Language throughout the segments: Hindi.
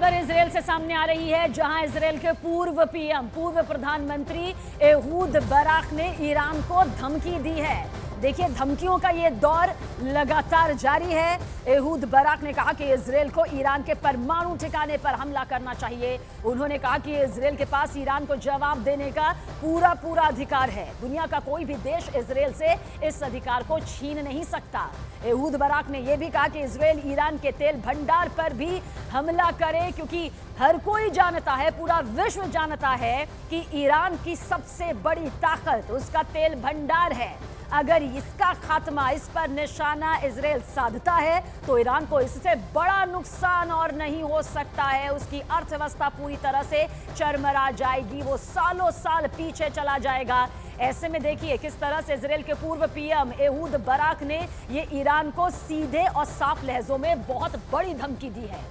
खबर इजराइल से सामने आ रही है, जहां इजराइल के पूर्व पीएम, पूर्व प्रधानमंत्री एहूद बराक ने ईरान को धमकी दी है। देखिए, धमकियों का ये दौर लगातार जारी है। एहूद बराक ने कहा कि इजराइल को ईरान के परमाणु ठिकाने पर हमला करना चाहिए। उन्होंने कहा कि इजराइल के पास ईरान को जवाब देने का पूरा अधिकार है। दुनिया का कोई भी देश इजराइल से इस अधिकार को छीन नहीं सकता। एहूद बराक ने यह भी कहा कि इजराइल ईरान के तेल भंडार पर भी हमला करे, क्योंकि हर कोई जानता है, पूरा विश्व जानता है कि ईरान की सबसे बड़ी ताकत उसका तेल भंडार है। अगर इसका खात्मा, इस पर निशाना इजराइल साधता है तो ईरान को इससे बड़ा नुकसान और नहीं हो सकता है। उसकी अर्थव्यवस्था पूरी तरह से चरमरा जाएगी, वो सालों साल पीछे चला जाएगा। ऐसे में देखिए किस तरह से इजराइल के पूर्व पीएम एहूद बराक ने ये ईरान को सीधे और साफ लहजों में बहुत बड़ी धमकी दी है।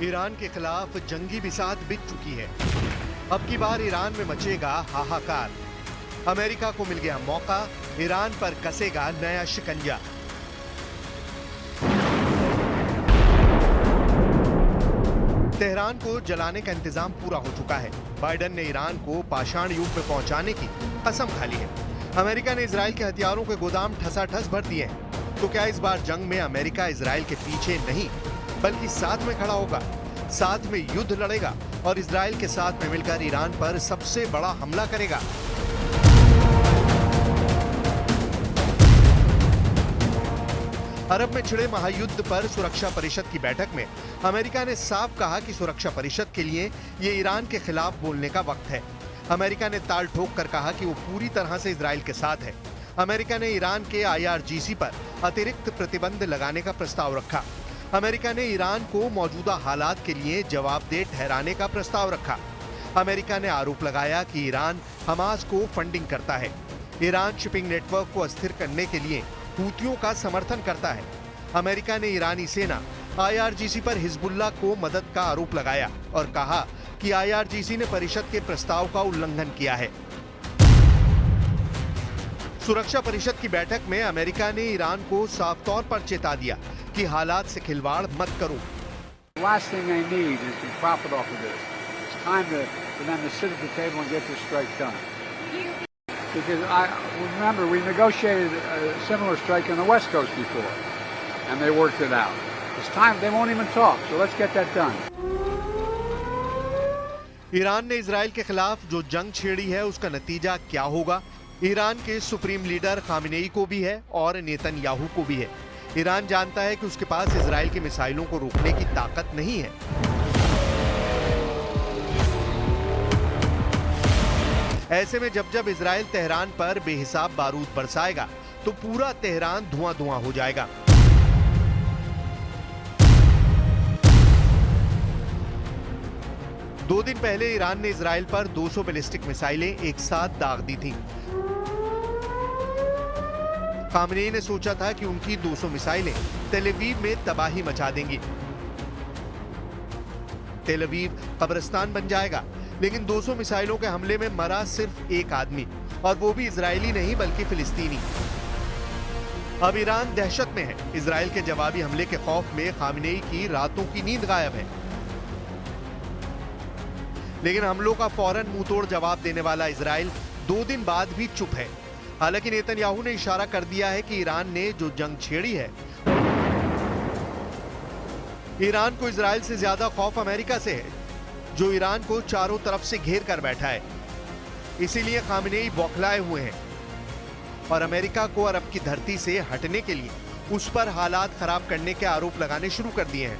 ईरान के खिलाफ जंगी बिसात बिक चुकी है। अब की बार ईरान में मचेगा हाहाकार। अमेरिका को मिल गया मौका, ईरान पर कसेगा नया शिकंजा। तेहरान को जलाने का इंतजाम पूरा हो चुका है। बाइडेन ने ईरान को पाषाण युग में पहुंचाने की कसम खा ली है। अमेरिका ने इजराइल के हथियारों के गोदाम ठसाठस भर दिए हैं। तो क्या इस बार जंग में अमेरिका इजराइल के पीछे नहीं, बल्कि साथ में खड़ा होगा, साथ में युद्ध लड़ेगा और इजराइल के साथ में मिलकर ईरान पर सबसे बड़ा हमला करेगा? अरब में छिड़े महायुद्ध पर सुरक्षा परिषद की बैठक में अमेरिका ने साफ कहा कि सुरक्षा परिषद के लिए ये ईरान के खिलाफ बोलने का वक्त है। अमेरिका ने ताल ठोक कर कहा कि वो पूरी तरह से इजराइल के साथ है। अमेरिका ने ईरान के IRGC पर अतिरिक्त प्रतिबंध लगाने का प्रस्ताव रखा। अमेरिका ने ईरान को मौजूदा हालात के लिए जवाबदेह ठहराने का प्रस्ताव रखा। अमेरिका ने आरोप लगाया कि ईरान हमास को फंडिंग करता है। ईरान शिपिंग नेटवर्क को अस्थिर करने के लिए हूतियों का समर्थन करता है। अमेरिका ने ईरानी सेना IRGC पर हिजबुल्लाह को मदद का आरोप लगाया और कहा कि IRGC ने परिषद के प्रस्ताव का उल्लंघन किया है। सुरक्षा परिषद की बैठक में अमेरिका ने ईरान को साफ तौर पर चेता दिया कि हालात से खिलवाड़ मत करो। Last thing they need is to profit off of this. It's time for them to sit at the table and get this strike done. Because I remember we negotiated a similar strike on the West Coast before, and they worked it out. It's time. They won't even talk. So let's get that done. Iran ने इजराइल के खिलाफ जो जंग छेड़ी है उसका नतीजा क्या होगा? ईरान के सुप्रीम लीडर खामिनेई को भी है और नेतन्याहू को भी है। ईरान जानता है कि उसके पास इजराइल की मिसाइलों को रोकने की ताकत नहीं है। ऐसे में जब इजराइल तेहरान पर बेहिसाब बारूद बरसाएगा तो पूरा तेहरान धुआं हो जाएगा। दो दिन पहले ईरान ने इजराइल पर 200 बैलिस्टिक मिसाइलें एक साथ दाग दी थीं। खामनेई ने सोचा था कि उनकी 200 मिसाइलें तेल अवीव में तबाही मचा देंगी। तेल अवीव कब्रिस्तान बन जाएगा, लेकिन 200 मिसाइलों के हमले में मरा सिर्फ एक आदमी, और वो भी इजरायली नहीं बल्कि फिलिस्तीनी। अब ईरान दहशत में है। इजराइल के जवाबी हमले के खौफ में खामनेई की रातों की नींद गायब है। लेकिन हमलों का फौरन मुंहतोड़ जवाब देने वाला इजराइल 2 दिन बाद भी चुप है। हालांकि नेतन्याहू ने इशारा कर दिया है कि ईरान ने जो जंग छेड़ी है, ईरान को इजराइल से ज्यादा खौफ अमेरिका से है, जो ईरान को चारों तरफ से घेर कर बैठा है। इसीलिए खामनेई बौखलाए हुए हैं और अमेरिका को अरब की धरती से हटने के लिए उस पर हालात खराब करने के आरोप लगाने शुरू कर दिए हैं।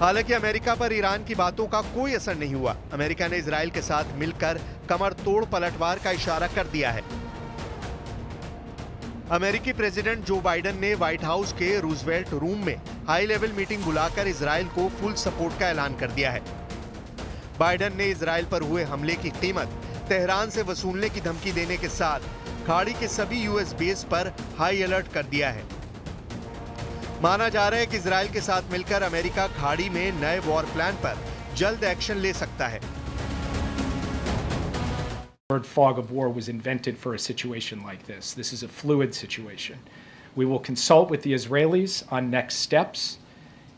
हालांकि अमेरिका पर ईरान की बातों का कोई असर नहीं हुआ। अमेरिका ने इजराइल के साथ मिलकर कमर तोड़ पलटवार का इशारा कर दिया है। अमेरिकी प्रेसिडेंट जो बाइडेन ने व्हाइट हाउस के रूजवेल्ट रूम में हाई लेवल मीटिंग बुलाकर इजराइल को फुल सपोर्ट का ऐलान कर दिया है। बाइडेन ने इजराइल पर हुए हमले की कीमत तेहरान से वसूलने की धमकी देने के साथ खाड़ी के सभी यूएस बेस पर हाई अलर्ट कर दिया है। माना जा रहा है कि इजराइल के साथ मिलकर अमेरिका खाड़ी में नए वॉर प्लान पर जल्द एक्शन ले सकता है। The word fog of war was invented for a situation like this. This is a fluid situation. We will consult with the Israelis on next steps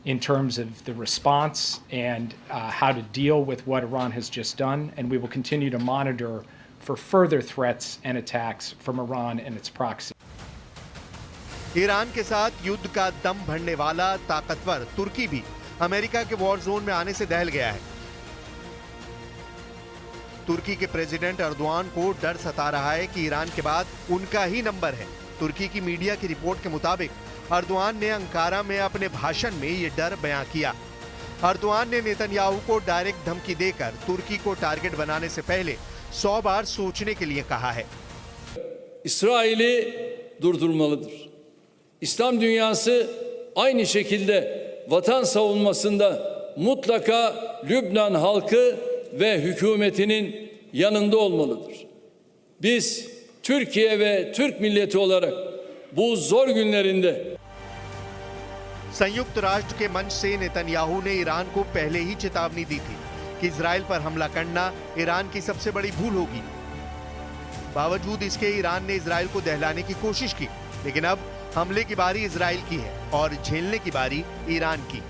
in terms of the response and how to deal with what Iran has just done, and we will continue to monitor for further threats and attacks from Iran and its proxy. Iran के साथ युद्ध का दम भरने वाला ताकतवर तुर्की भी अमेरिका के वॉर जोन में आने से दहल गया है। तुर्की के प्रेसिडेंट अर्दोआन को डर सता रहा है कि ईरान के बाद उनका ही नंबर है। तुर्की की मीडिया की रिपोर्ट के मुताबिक अर्दोआन ने अंकारा में अपने भाषण में ये डर बयां किया। अर्दोआन ने नेतन्याहू को डायरेक्ट धमकी देकर तुर्की को टारगेट बनाने से पहले 100 बार सोचने के लिए कहा है। İsrail'i durdurmalıdır. İslam dünyası aynı şekilde vatan savunmasında mutlaka Lübnan halkı ve hükümetinin yanında olmalıdır. Biz Türkiye ve Türk milleti olarak bu zor günlerinde संयुक्त राष्ट्र के मंच से नेतन्याहू ने ईरान को पहले ही चेतावनी दी थी कि इजराइल पर हमला करना ईरान की सबसे बड़ी भूल होगी। बावजूद इसके ईरान ने इजराइल को दहलाने की कोशिश की, लेकिन अब हमले की बारी इजराइल की है और झेलने की बारी ईरान की।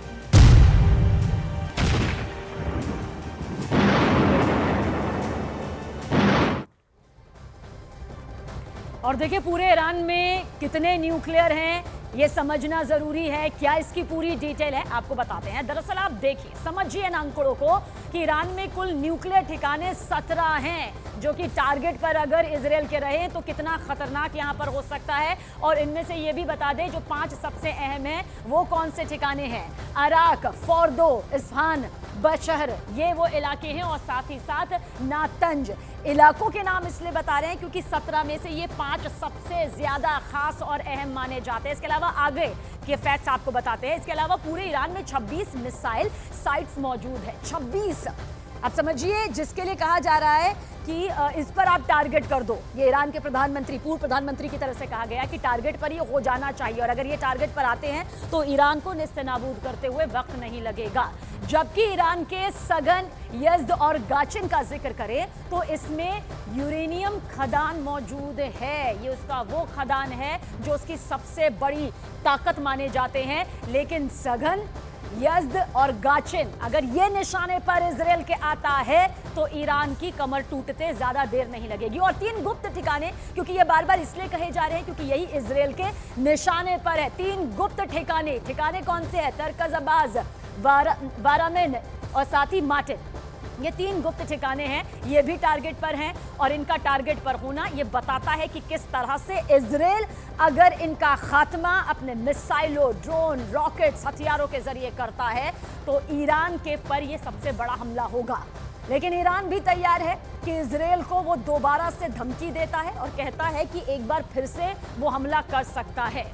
और देखिए पूरे ईरान में कितने न्यूक्लियर हैं ये समझना जरूरी है। क्या इसकी पूरी डिटेल है आपको बताते हैं। दरअसल आप देखिए, समझिए इन आंकड़ों को कि ईरान में कुल न्यूक्लियर ठिकाने 17 हैं, जो कि टारगेट पर अगर इजराइल के रहे तो कितना खतरनाक यहां पर हो सकता है। और इनमें से ये भी बता दें जो 5 सबसे अहम हैं वो कौन से ठिकाने हैं। अराक, फोर्दो, इस्फहान, बशहर, ये वो इलाके हैं। और साथ ही साथ नातंज। इलाकों के नाम इसलिए बता रहे हैं क्योंकि 17 में से ये 5 सबसे ज्यादा खास और अहम माने जाते हैं। इसके अलावा आगे के फैक्ट्स आपको बताते हैं। इसके अलावा पूरे ईरान में 26 मिसाइल साइट्स मौजूद है। 26। अब समझिए, जिसके लिए कहा जा रहा है कि इस पर आप टारगेट कर दो। ये ईरान के प्रधानमंत्री, पूर्व प्रधानमंत्री की तरफ से कहा गया कि टारगेट पर ये हो जाना चाहिए, और अगर ये टारगेट पर आते हैं तो ईरान को नेस्तनाबूद करते हुए वक्त नहीं लगेगा। जबकि ईरान के सगन, यज़्द और गाचिन का जिक्र करें तो इसमें यूरेनियम खदान मौजूद है। ये उसका वो खदान है जो उसकी सबसे बड़ी ताकत माने जाते हैं। लेकिन सगन, यज़्द और गाचिन अगर ये निशाने पर इजराइल के आता है तो ईरान की कमर टूटते ज्यादा देर नहीं लगेगी। और 3 गुप्त ठिकाने, क्योंकि ये बार बार इसलिए कहे जा रहे हैं क्योंकि यही इजराइल के निशाने पर है। 3 गुप्त ठिकाने। ठिकाने कौन से हैं? तर्कज़बाज, वारामिन और साथ ही माटिन। ये 3 गुप्त ठिकाने हैं, ये भी टारगेट पर हैं। और इनका टारगेट पर होना ये बताता है कि किस तरह से इजराइल अगर इनका खात्मा अपने मिसाइलों, ड्रोन, रॉकेट्स, हथियारों के जरिए करता है तो ईरान के पर ये सबसे बड़ा हमला होगा। लेकिन ईरान भी तैयार है कि इजराइल को वो दोबारा से धमकी देता है और कहता है कि एक बार फिर से वो हमला कर सकता है।